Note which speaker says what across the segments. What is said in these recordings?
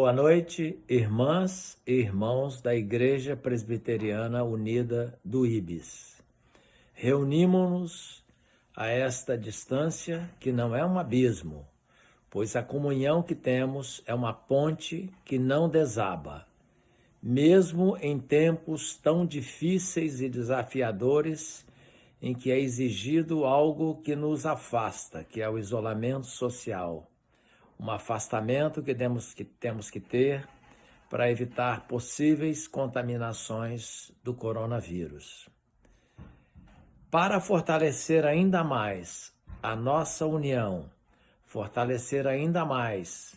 Speaker 1: Boa noite, irmãs e irmãos da Igreja Presbiteriana Unida do Ibis. Reunimos-nos a esta distância que não é um abismo, pois a comunhão que temos é uma ponte que não desaba. Mesmo em tempos tão difíceis e desafiadores, em que é exigido algo que nos afasta, que é o isolamento social. Um afastamento que temos que ter para evitar possíveis contaminações do coronavírus. Para fortalecer ainda mais a nossa união, fortalecer ainda mais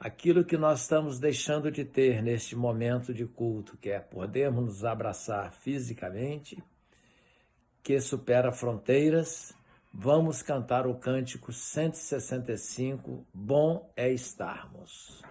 Speaker 1: aquilo que nós estamos deixando de ter neste momento de culto, que é podermos nos abraçar fisicamente, que supera fronteiras, vamos cantar o cântico 165, Bom é Estarmos.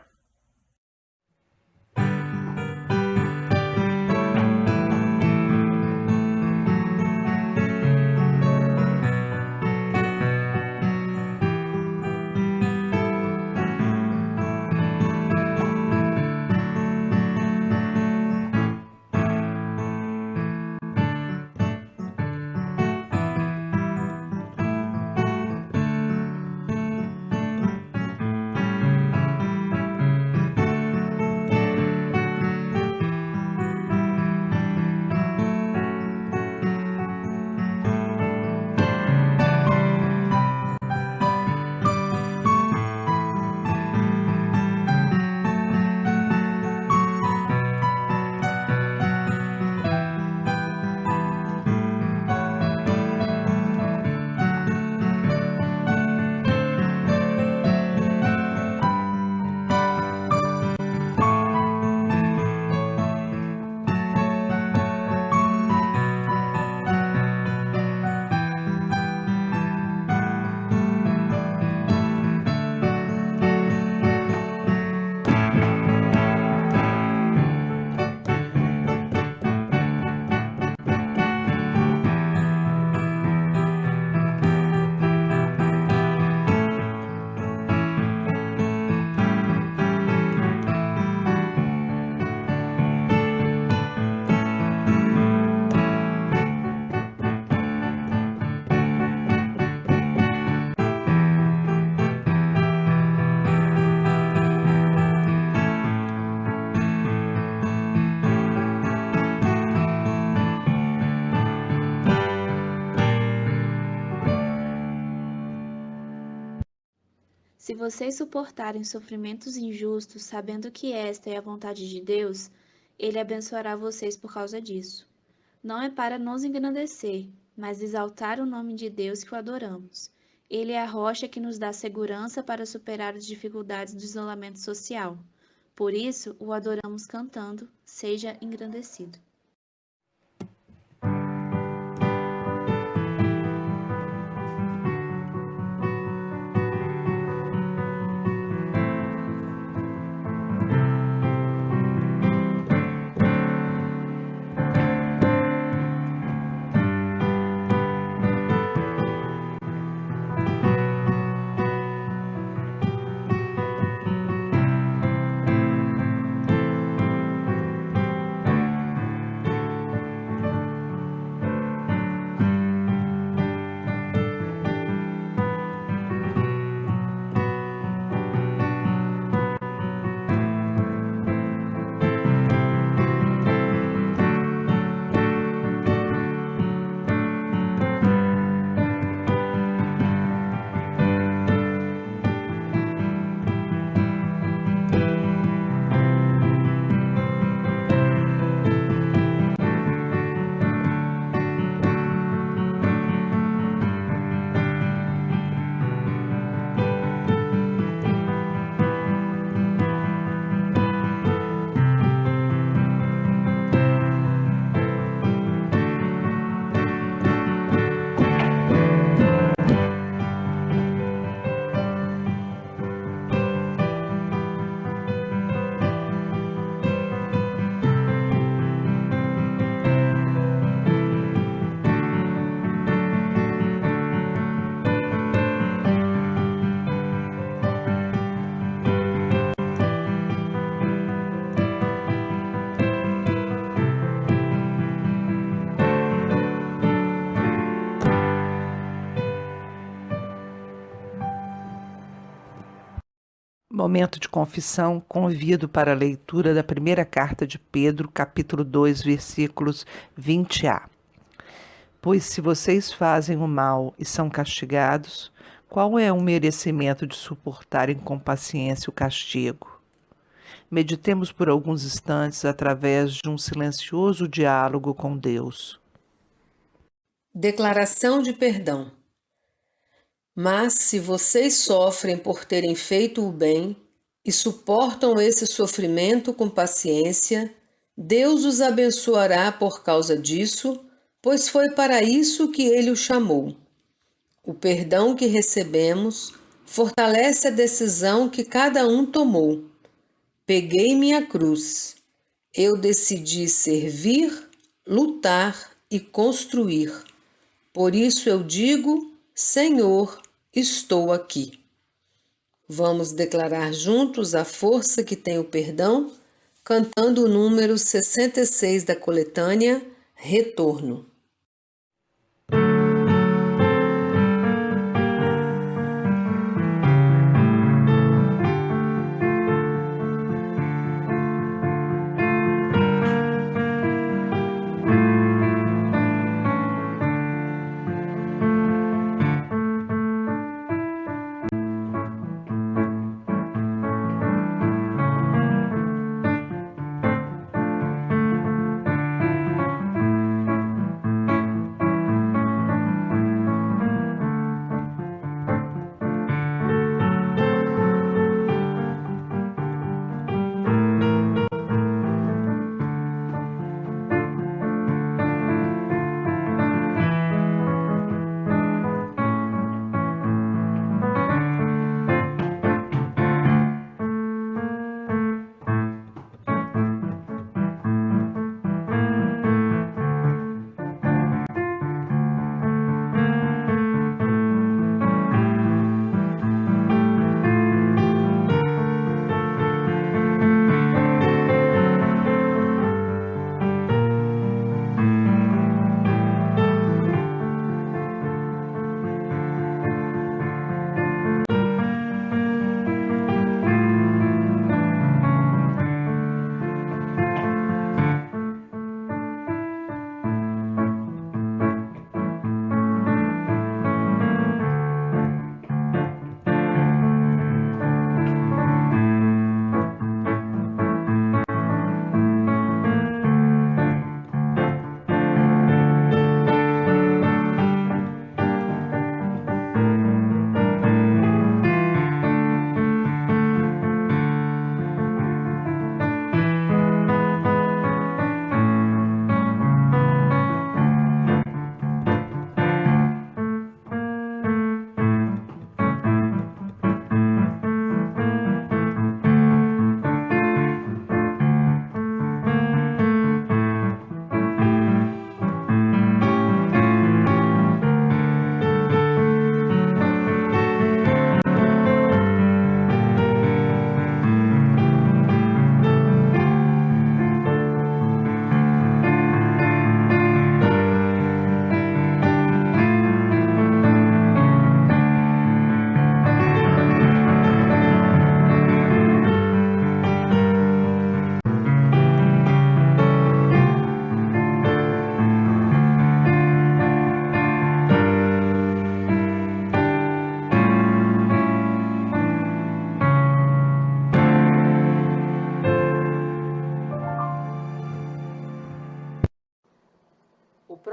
Speaker 2: Se vocês suportarem sofrimentos injustos, sabendo que esta é a vontade de Deus, Ele abençoará vocês por causa disso. Não é para nos engrandecer, mas exaltar o nome de Deus que o adoramos. Ele é a rocha que nos dá segurança para superar as dificuldades do isolamento social. Por isso, o adoramos cantando, seja engrandecido.
Speaker 3: Momento de confissão, convido para a leitura da primeira carta de Pedro, capítulo 2, versículos 20a. Pois se vocês fazem o mal e são castigados, qual é o merecimento de suportarem com paciência o castigo? Meditemos por alguns instantes através de um silencioso diálogo com Deus.
Speaker 4: Declaração de perdão. Mas se vocês sofrem por terem feito o bem e suportam esse sofrimento com paciência, Deus os abençoará por causa disso, pois foi para isso que Ele o chamou. O perdão que recebemos fortalece a decisão que cada um tomou. Peguei minha cruz. Eu decidi servir, lutar e construir. Por isso eu digo, Senhor, estou aqui. Vamos declarar juntos a força que tem o perdão, cantando o número 66 da coletânea, Retorno.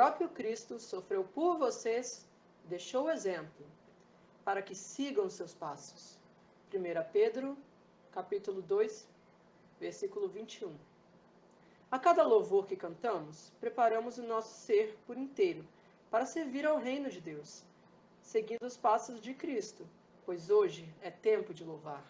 Speaker 5: próprio Cristo sofreu por vocês e deixou o exemplo, para que sigam os seus passos. 1 Pedro, capítulo 2, versículo 21. A cada louvor que cantamos, preparamos o nosso ser por inteiro para servir ao reino de Deus, seguindo os passos de Cristo, pois hoje é tempo de louvar.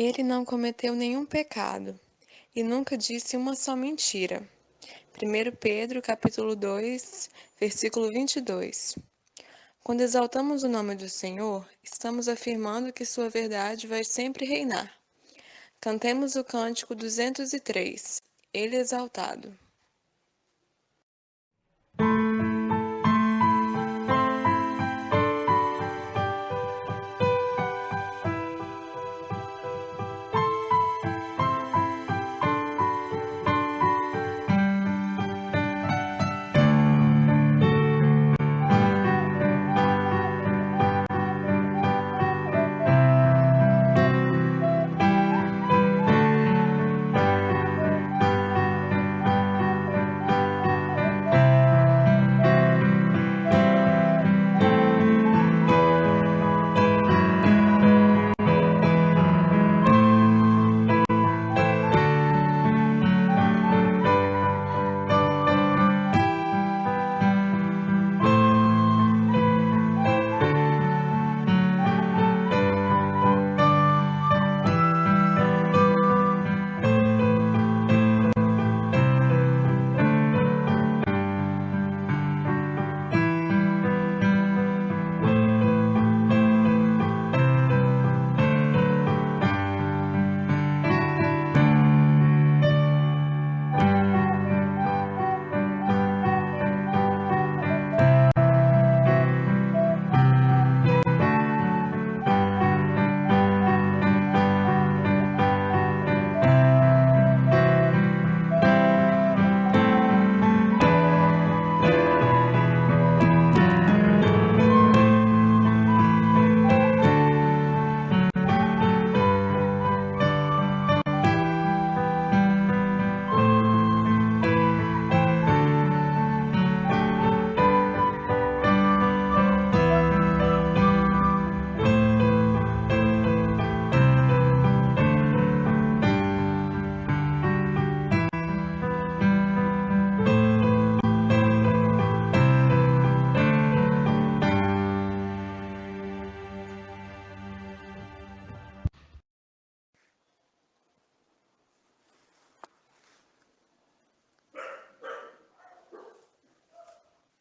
Speaker 6: Ele não cometeu nenhum pecado e nunca disse uma só mentira. 1 Pedro, capítulo 2, versículo 22. Quando exaltamos o nome do Senhor, estamos afirmando que sua verdade vai sempre reinar. Cantemos o cântico 203, Ele exaltado.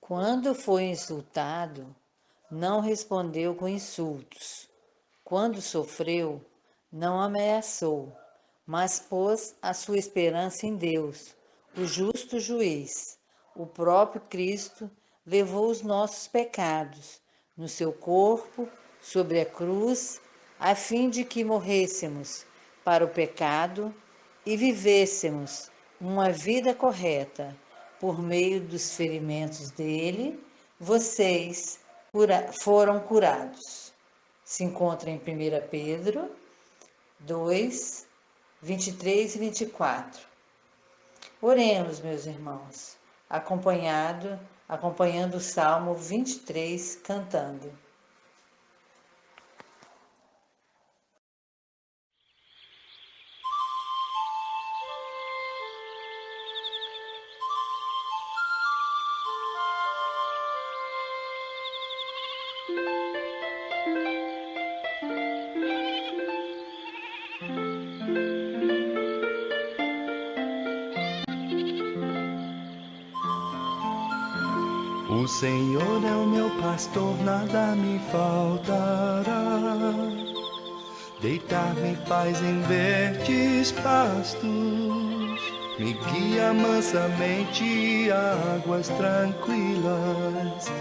Speaker 7: Quando foi insultado, não respondeu com insultos. Quando sofreu, não ameaçou, mas pôs a sua esperança em Deus, o justo juiz. O próprio Cristo levou os nossos pecados no seu corpo, sobre a cruz, a fim de que morrêssemos para o pecado e vivêssemos uma vida correta. Por meio dos ferimentos dele, vocês foram curados. Se encontra em 1 Pedro 2, 23 e 24. Oremos, meus irmãos, acompanhando o Salmo 23, cantando.
Speaker 8: O Senhor é o meu pastor, nada me faltará. Deitar-me faz em verdes pastos, me guia mansamente a águas tranquilas,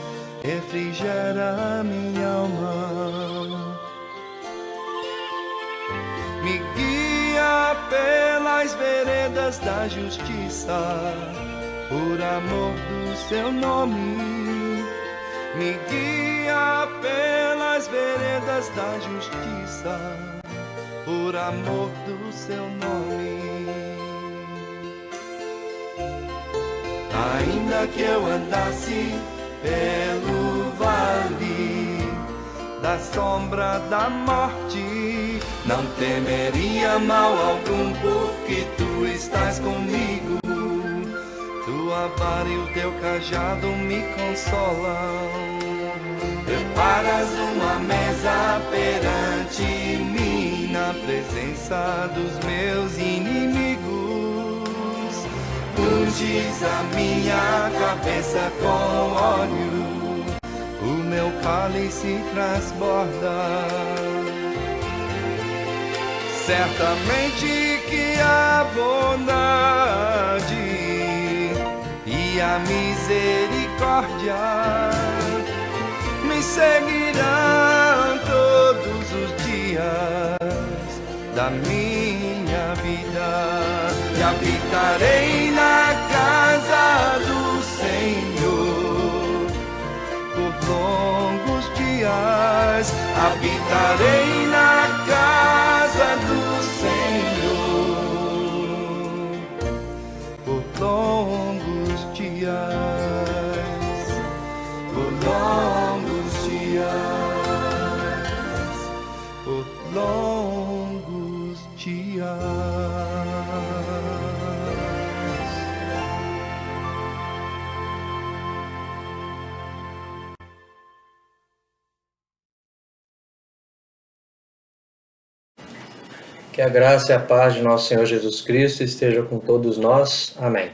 Speaker 8: refrigera minha alma. Me guia pelas veredas da justiça, por amor do seu nome. Me guia pelas veredas da justiça, por amor do seu nome. Ainda que eu andasse pelo vale da sombra da morte, não temeria mal algum, porque tu estás comigo. Tua vara e o teu cajado me consolam. Preparas uma mesa perante mim, na presença dos meus inimigos. Unges a minha cabeça com óleo, o meu cálice transborda. Certamente que a bondade e a misericórdia me seguirão todos os dias da minha vida, e habitarei na casa do Senhor por longos dias. Habitarei na casa do Senhor por longos dias, por longos dias, por longos dias.
Speaker 9: Que a graça e a paz de nosso Senhor Jesus Cristo esteja com todos nós. Amém.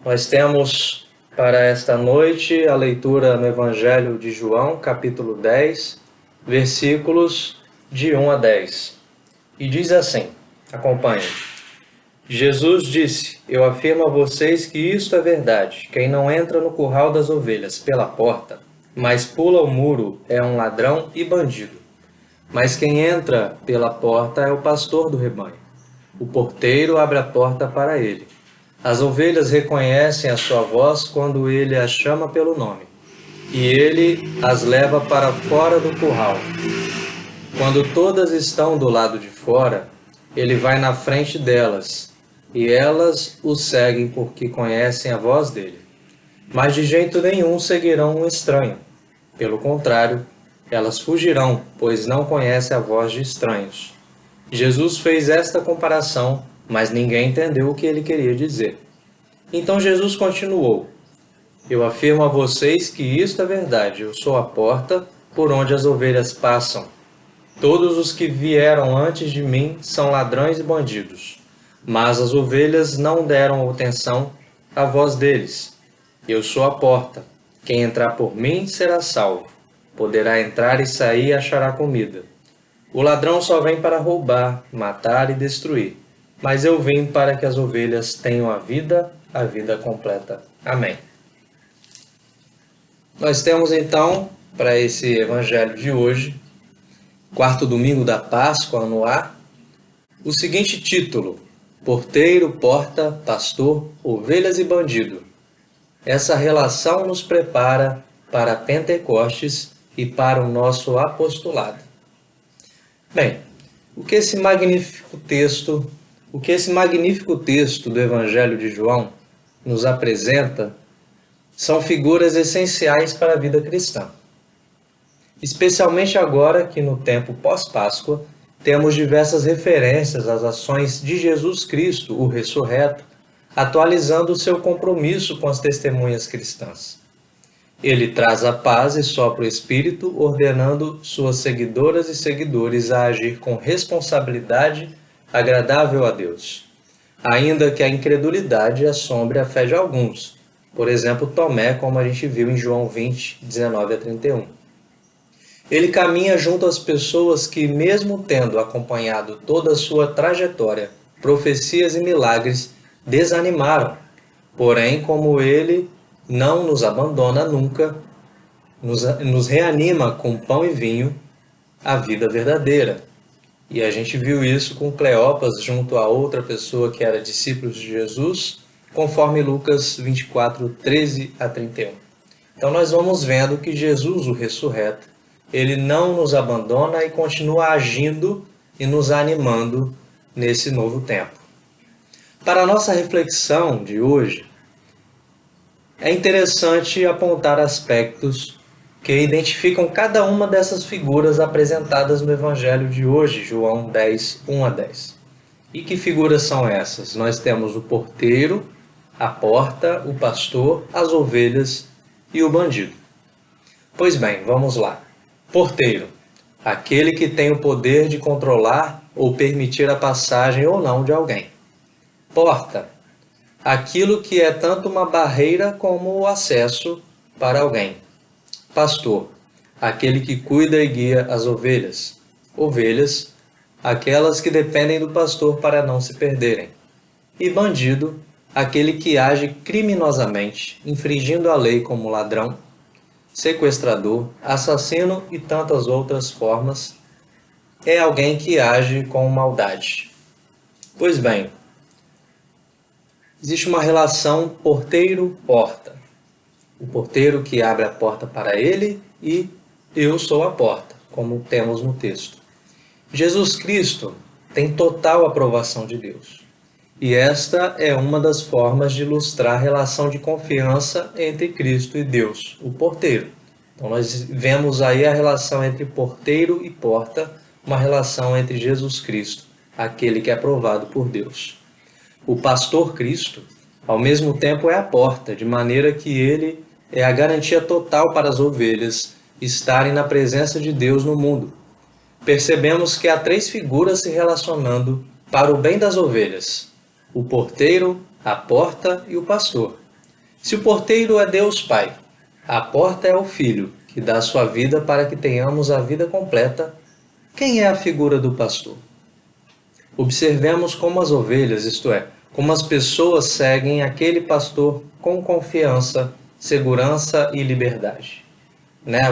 Speaker 9: Nós temos para esta noite a leitura no Evangelho de João, capítulo 10, versículos de 1 a 10. E diz assim, acompanhem. Jesus disse, eu afirmo a vocês que isto é verdade. Quem não entra no curral das ovelhas pela porta, mas pula o muro, é um ladrão e bandido. Mas quem entra pela porta é o pastor do rebanho. O porteiro abre a porta para ele. As ovelhas reconhecem a sua voz quando ele as chama pelo nome. E ele as leva para fora do curral. Quando todas estão do lado de fora, ele vai na frente delas, e elas o seguem porque conhecem a voz dele. Mas de jeito nenhum seguirão um estranho. Pelo contrário, elas fugirão, pois não conhecem a voz de estranhos. Jesus fez esta comparação, mas ninguém entendeu o que ele queria dizer. Então Jesus continuou, eu afirmo a vocês que isto é verdade, eu sou a porta por onde as ovelhas passam. Todos os que vieram antes de mim são ladrões e bandidos, mas as ovelhas não deram atenção à voz deles. Eu sou a porta. Quem entrar por mim será salvo. Poderá entrar e sair e achará comida. O ladrão só vem para roubar, matar e destruir. Mas eu vim para que as ovelhas tenham a vida completa. Amém. Nós temos então, para esse evangelho de hoje, quarto domingo da Páscoa no ar, o seguinte título: Porteiro, porta, pastor, ovelhas e bandido. Essa relação nos prepara para Pentecostes e para o nosso apostolado. Bem, o que esse magnífico texto do Evangelho de João nos apresenta são figuras essenciais para a vida cristã. Especialmente agora que no tempo pós-Páscoa temos diversas referências às ações de Jesus Cristo, o ressurreto, atualizando o seu compromisso com as testemunhas cristãs. Ele traz a paz e sopra o Espírito, ordenando suas seguidoras e seguidores a agir com responsabilidade agradável a Deus, ainda que a incredulidade assombre a fé de alguns, por exemplo, Tomé, como a gente viu em João 20, 19 a 31. Ele caminha junto às pessoas que, mesmo tendo acompanhado toda a sua trajetória, profecias e milagres, desanimaram. Porém, como ele não nos abandona nunca, nos reanima com pão e vinho, a vida verdadeira. E a gente viu isso com Cleopas junto a outra pessoa que era discípulo de Jesus, conforme Lucas 24, 13 a 31. Então nós vamos vendo que Jesus, o ressurreto, ele não nos abandona e continua agindo e nos animando nesse novo tempo. Para a nossa reflexão de hoje, é interessante apontar aspectos que identificam cada uma dessas figuras apresentadas no Evangelho de hoje, João 10, 1 a 10. E que figuras são essas? Nós temos o porteiro, a porta, o pastor, as ovelhas e o bandido. Pois bem, vamos lá. Porteiro, aquele que tem o poder de controlar ou permitir a passagem ou não de alguém. Porta, aquilo que é tanto uma barreira como o acesso para alguém. Pastor, aquele que cuida e guia as ovelhas. Ovelhas, aquelas que dependem do pastor para não se perderem. E bandido, aquele que age criminosamente, infringindo a lei como ladrão, sequestrador, assassino e tantas outras formas, é alguém que age com maldade. Pois bem, existe uma relação porteiro-porta. O porteiro que abre a porta para ele e eu sou a porta, como temos no texto. Jesus Cristo tem total aprovação de Deus. E esta é uma das formas de ilustrar a relação de confiança entre Cristo e Deus, o porteiro. Então nós vemos aí a relação entre porteiro e porta, uma relação entre Jesus Cristo, aquele que é aprovado por Deus. O pastor Cristo, ao mesmo tempo, é a porta, de maneira que ele é a garantia total para as ovelhas estarem na presença de Deus no mundo. Percebemos que há três figuras se relacionando para o bem das ovelhas: o porteiro, a porta e o pastor. Se o porteiro é Deus Pai, a porta é o Filho, que dá sua vida para que tenhamos a vida completa, quem é a figura do pastor? Observemos como as ovelhas, isto é, como as pessoas seguem aquele pastor com confiança, segurança e liberdade.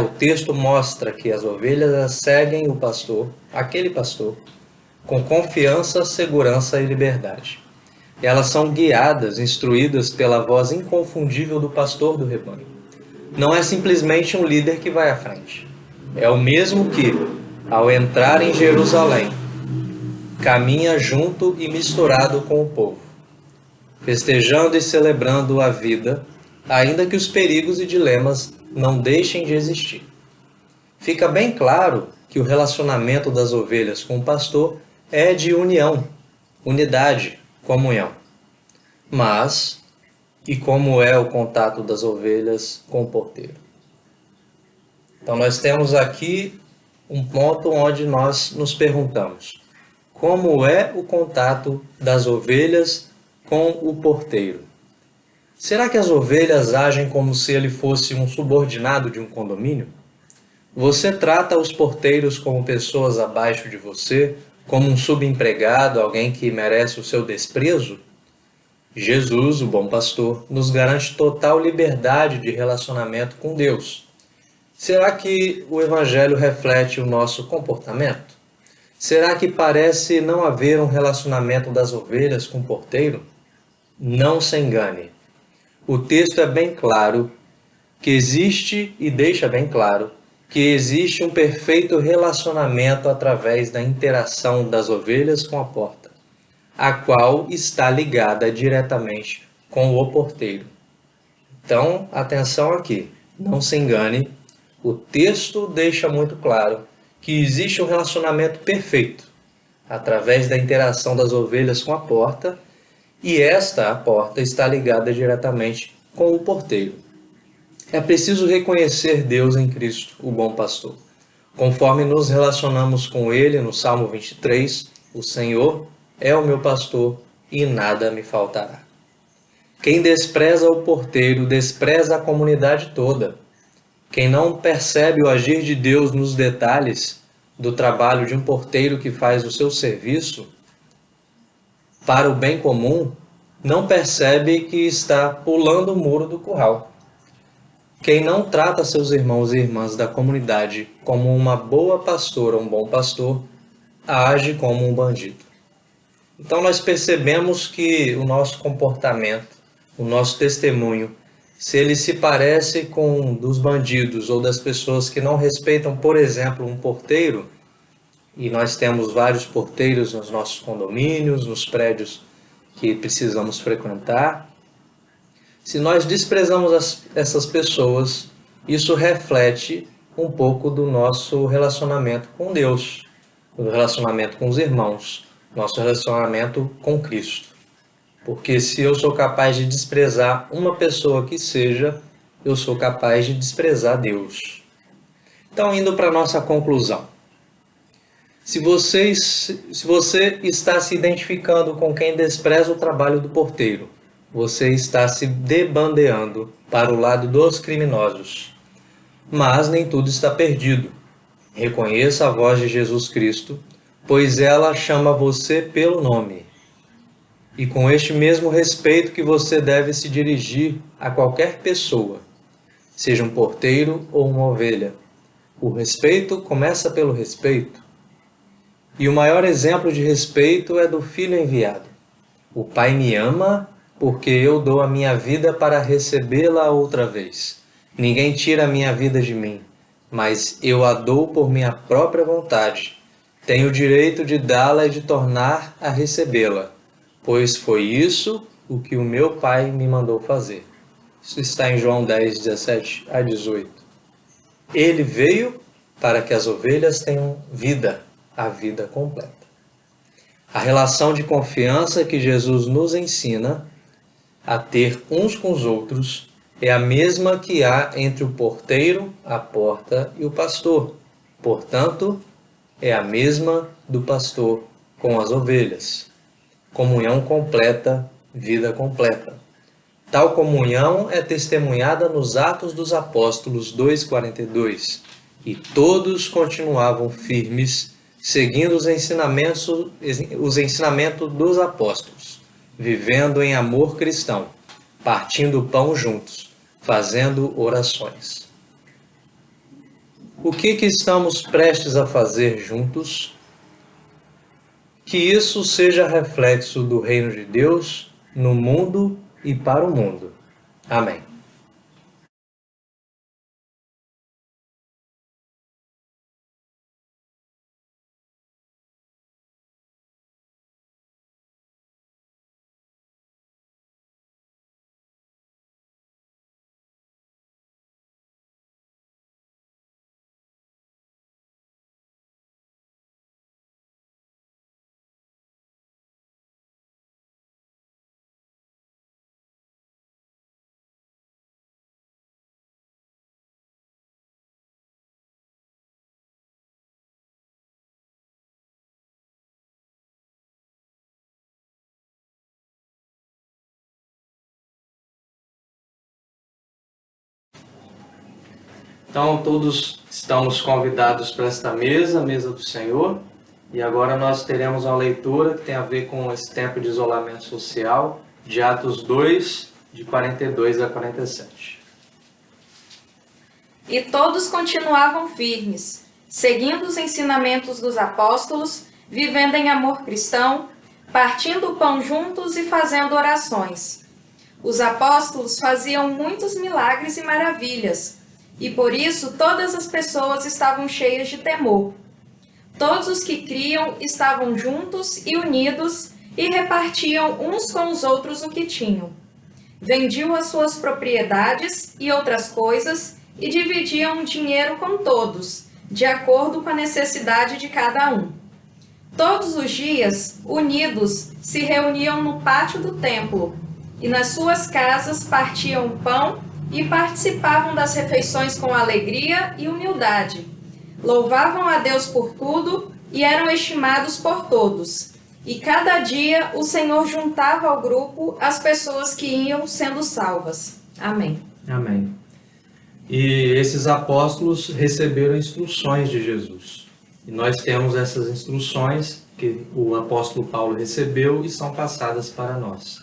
Speaker 9: O texto mostra que as ovelhas seguem o pastor, aquele pastor, com confiança, segurança e liberdade. Elas são guiadas, instruídas pela voz inconfundível do pastor do rebanho. Não é simplesmente um líder que vai à frente. É o mesmo que, ao entrar em Jerusalém, caminha junto e misturado com o povo, festejando e celebrando a vida, ainda que os perigos e dilemas não deixem de existir. Fica bem claro que o relacionamento das ovelhas com o pastor é de união, unidade, comunhão. Mas, e como é o contato das ovelhas com o porteiro? Então nós temos aqui um ponto onde nós nos perguntamos: como é o contato das ovelhas com o porteiro? Será que as ovelhas agem como se ele fosse um subordinado de um condomínio? Você trata os porteiros como pessoas abaixo de você, como um subempregado, alguém que merece o seu desprezo? Jesus, o bom pastor, nos garante total liberdade de relacionamento com Deus. Será que o Evangelho reflete o nosso comportamento? Será que parece não haver um relacionamento das ovelhas com o porteiro? Não se engane. O texto é bem claro que existe e deixa bem claro que existe um perfeito relacionamento através da interação das ovelhas com a porta, a qual está ligada diretamente com o porteiro. Então, atenção aqui, não se engane, o texto deixa muito claro que existe um relacionamento perfeito através da interação das ovelhas com a porta, e a porta, está ligada diretamente com o porteiro. É preciso reconhecer Deus em Cristo, o bom pastor. Conforme nos relacionamos com Ele no Salmo 23, o Senhor é o meu pastor e nada me faltará. Quem despreza o porteiro, despreza a comunidade toda. Quem não percebe o agir de Deus nos detalhes do trabalho de um porteiro que faz o seu serviço para o bem comum, não percebe que está pulando o muro do curral. Quem não trata seus irmãos e irmãs da comunidade como uma boa pastora ou um bom pastor, age como um bandido. Então nós percebemos que o nosso comportamento, o nosso testemunho, se ele se parece com um dos bandidos ou das pessoas que não respeitam, por exemplo, um porteiro, e nós temos vários porteiros nos nossos condomínios, nos prédios que precisamos frequentar, se nós desprezamos essas pessoas, isso reflete um pouco do nosso relacionamento com Deus, do relacionamento com os irmãos, nosso relacionamento com Cristo. Porque se eu sou capaz de desprezar uma pessoa que seja, eu sou capaz de desprezar Deus. Então, indo para a nossa conclusão. Se você está se identificando com quem despreza o trabalho do porteiro, você está se debandeando para o lado dos criminosos. Mas nem tudo está perdido. Reconheça a voz de Jesus Cristo, pois ela chama você pelo nome. E com este mesmo respeito que você deve se dirigir a qualquer pessoa, seja um porteiro ou uma ovelha. O respeito começa pelo respeito. E o maior exemplo de respeito é do filho enviado. O Pai me ama porque eu dou a minha vida para recebê-la outra vez. Ninguém tira a minha vida de mim, mas eu a dou por minha própria vontade. Tenho o direito de dá-la e de tornar a recebê-la, pois foi isso o que o meu Pai me mandou fazer. Isso está em João 10, 17 a 18. Ele veio para que as ovelhas tenham vida, a vida completa. A relação de confiança que Jesus nos ensina a ter uns com os outros é a mesma que há entre o porteiro, a porta e o pastor. Portanto, é a mesma do pastor com as ovelhas. Comunhão completa, vida completa. Tal comunhão é testemunhada nos Atos dos Apóstolos 2,42. E todos continuavam firmes, seguindo os ensinamentos dos apóstolos, vivendo em amor cristão, partindo o pão juntos, fazendo orações. O que estamos prestes a fazer juntos? Que isso seja reflexo do reino de Deus no mundo e para o mundo. Amém. Então, todos estamos convidados para esta mesa, a mesa do Senhor. E agora nós teremos uma leitura que tem a ver com esse tempo de isolamento social, de Atos 2, de 42 a 47.
Speaker 10: E todos continuavam firmes, seguindo os ensinamentos dos apóstolos, vivendo em amor cristão, partindo o pão juntos e fazendo orações. Os apóstolos faziam muitos milagres e maravilhas, e por isso todas as pessoas estavam cheias de temor. Todos os que criam estavam juntos e unidos e repartiam uns com os outros o que tinham. Vendiam as suas propriedades e outras coisas e dividiam o dinheiro com todos, de acordo com a necessidade de cada um. Todos os dias, unidos, se reuniam no pátio do templo e nas suas casas partiam o pão e participavam das refeições com alegria e humildade. Louvavam a Deus por tudo e eram estimados por todos. E cada dia o Senhor juntava ao grupo as pessoas que iam sendo salvas. Amém.
Speaker 9: Amém. E esses apóstolos receberam instruções de Jesus. E nós temos essas instruções que o apóstolo Paulo recebeu e são passadas para nós.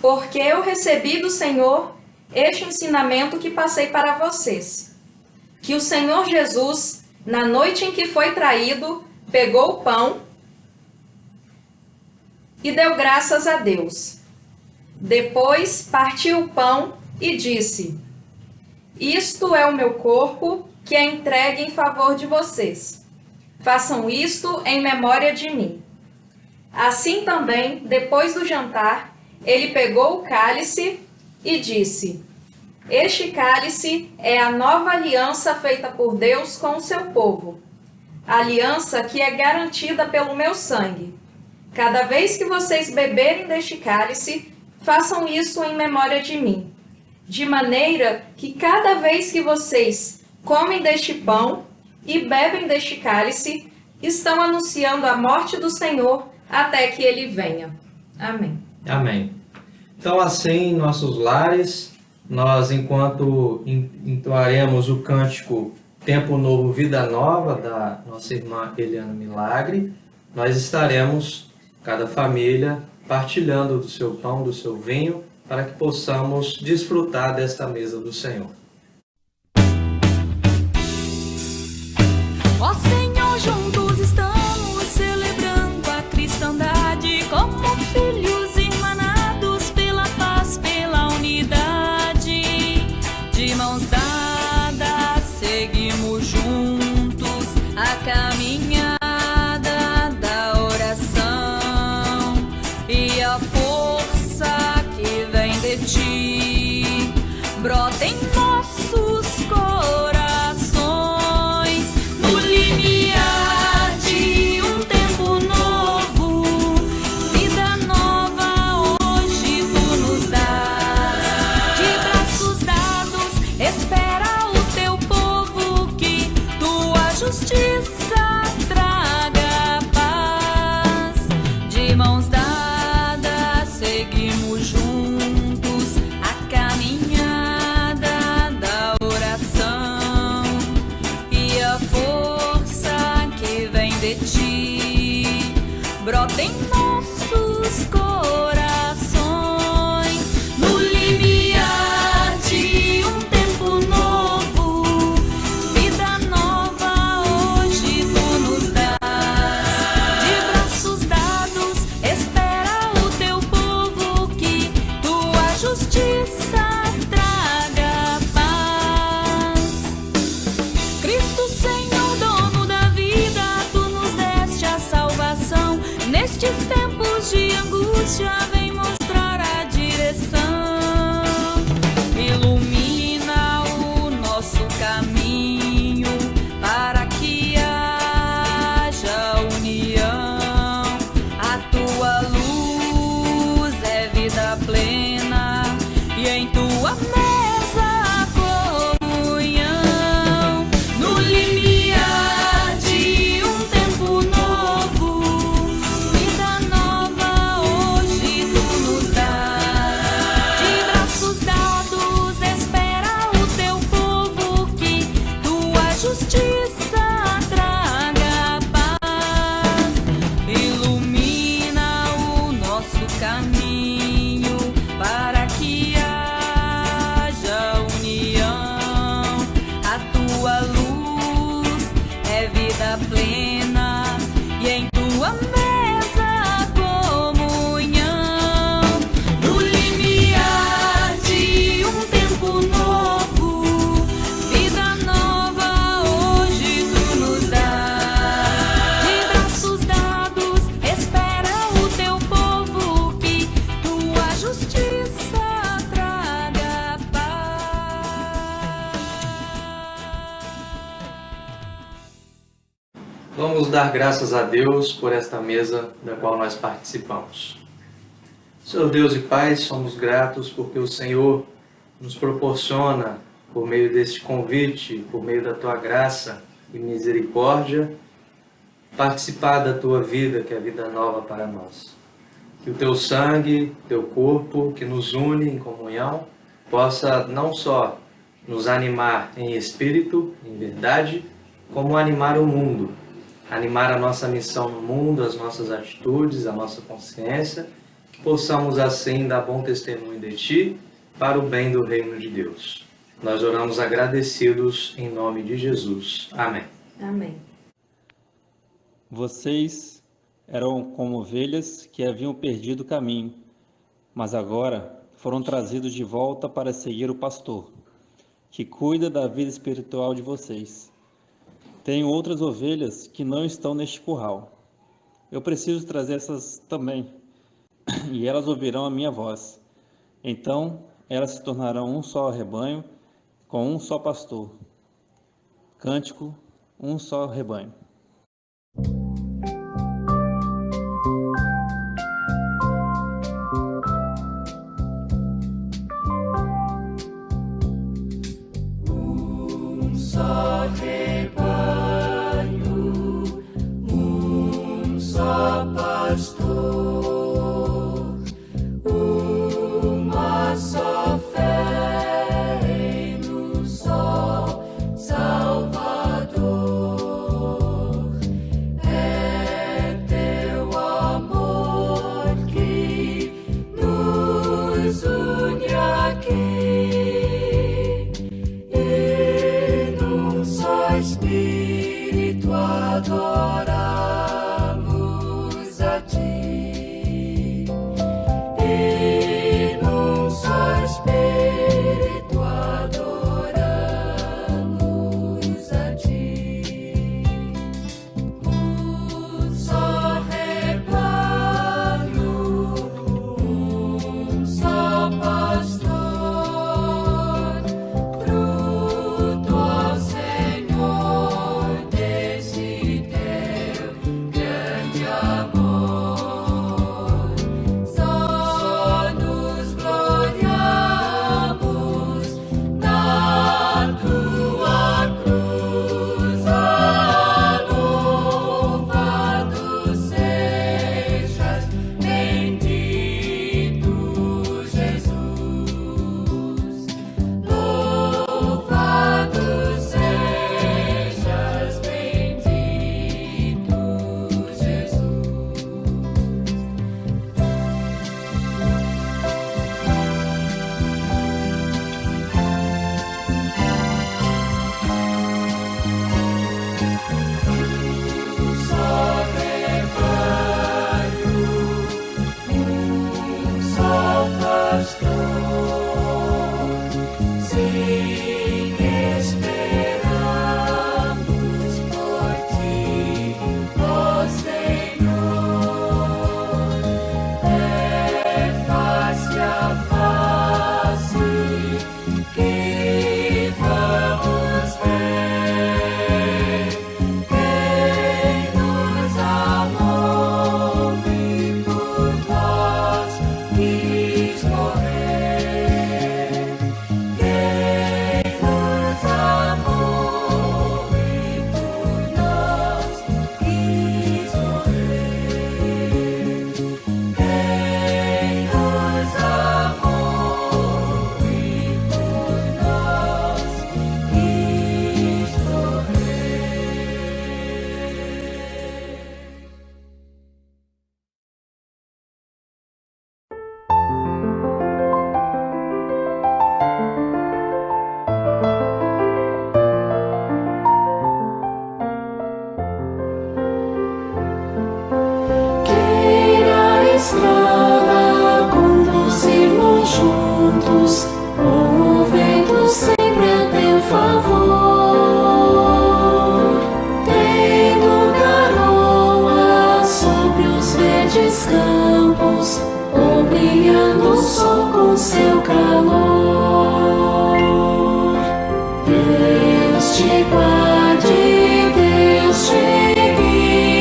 Speaker 10: Porque eu recebi do Senhor este ensinamento que passei para vocês. Que o Senhor Jesus, na noite em que foi traído, pegou o pão e deu graças a Deus. Depois partiu o pão e disse: Isto é o meu corpo, que é entregue em favor de vocês. Façam isto em memória de mim. Assim também, depois do jantar, ele pegou o cálice e disse: Este cálice é a nova aliança feita por Deus com o seu povo. Aliança que é garantida pelo meu sangue. Cada vez que vocês beberem deste cálice, façam isso em memória de mim. De maneira que cada vez que vocês comem deste pão e bebem deste cálice, estão anunciando a morte do Senhor até que ele venha. Amém.
Speaker 9: Amém. Então, assim, em nossos lares, nós, enquanto entoaremos o cântico Tempo Novo, Vida Nova, da nossa irmã Eliana Milagre, nós estaremos, cada família, partilhando do seu pão, do seu vinho, para que possamos desfrutar desta mesa do Senhor.
Speaker 11: Ó Senhor, juntos estamos celebrando a cristandade como filhos irmanados pela paz, pela unidade. De mãos dadas, seguimos juntos a caminhada da oração e a força que vem de ti brota em nossos corações. No limiar de um tempo novo, vida nova hoje tu nos dás. De braços dados, espera o teu povo, que tua justiça traga paz. De mãos dadas, seguimos juntos a caminhada da oração e a força que vem de ti brota em nossos corações. No limiar de um tempo novo, vida nova hoje tu nos dás. De braços dados, espera o teu povo, que tua justiça traga paz. Cristo Senhor, dono da vida, tu nos deste a salvação. Nestes tempos de angústia, vem mostrar a direção. Ilumina o nosso caminho para que haja união. A tua luz é vida plena e em tua mesa a comunhão. No limiar de um tempo novo, vida nova hoje tu
Speaker 9: dar graças a Deus por esta mesa da qual nós participamos. Senhor Deus e Pai, somos gratos porque o Senhor nos proporciona, por meio deste convite, por meio da Tua graça e misericórdia, participar da Tua vida, que é a vida nova para nós. Que o Teu sangue, Teu corpo, que nos une em comunhão, possa não só nos animar em espírito, em verdade, como animar o mundo, animar a nossa missão no mundo, as nossas atitudes, a nossa consciência, que possamos assim dar bom testemunho de Ti para o bem do reino de Deus. Nós oramos agradecidos em nome de Jesus. Amém.
Speaker 10: Amém.
Speaker 12: Vocês eram como ovelhas que haviam perdido o caminho, mas agora foram trazidos de volta para seguir o pastor, que cuida da vida espiritual de vocês. Tenho outras ovelhas que não estão neste curral. Eu preciso trazer essas também, e elas ouvirão a minha voz. Então, elas se tornarão um só rebanho, com um só pastor. Cântico, um só rebanho.
Speaker 11: Só rebanho, um só pastor, uma só fé em um só Salvador. É Teu amor que nos une aqui. Espírito, adoramos a Ti, e num só Espírito adoramos a Ti. Um só rebanho, um só pastor, fruto ao Senhor desse Teu grande amor. Só nos gloriamos na Tua cruz. Louvado sejas, bendito Jesus. Louvado sejas, bendito Jesus. Um só rebanho, um só pastor. Sim, esperamos por Ti, ó Senhor. É face a face que vamos ver quem nos amou e por nós quis morrer. Quem nos amou e por nós quis morrer. Quem nos amou e por nós quis Queira a estrada conduzir-nos juntos, com o vento sempre a teu favor. Tendo garoa sobre os verdes campos, ou brilhando o sol com seu calor. Deus te guarde, Deus te guie.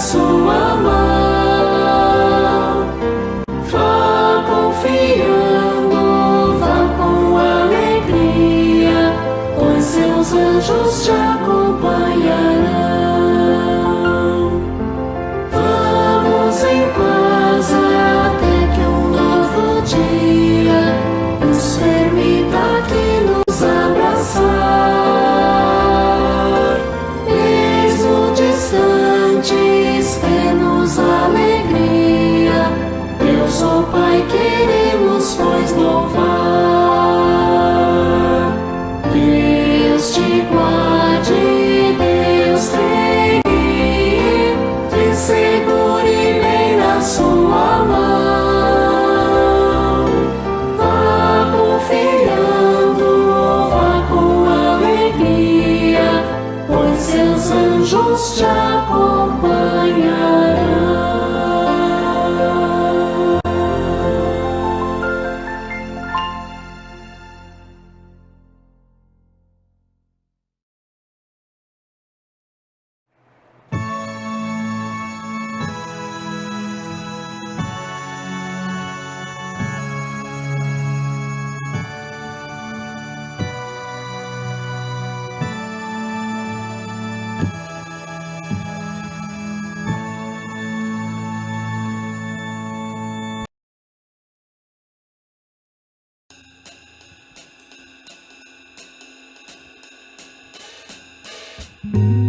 Speaker 11: sua mão. Vá confiando, vá com alegria, pois seus anjos te acompanharão. Vamos em paz até que um novo dia nos permita aqui nos abraçar. Mesmo distantes, dê-nos alegria. Deus, ó Pai, queremos, pois, louvar. Deus te guarde, Deus te guie, te segure bem na sua mão. Vá confiando, vá com alegria, pois seus anjos te acompanharão.
Speaker 8: Música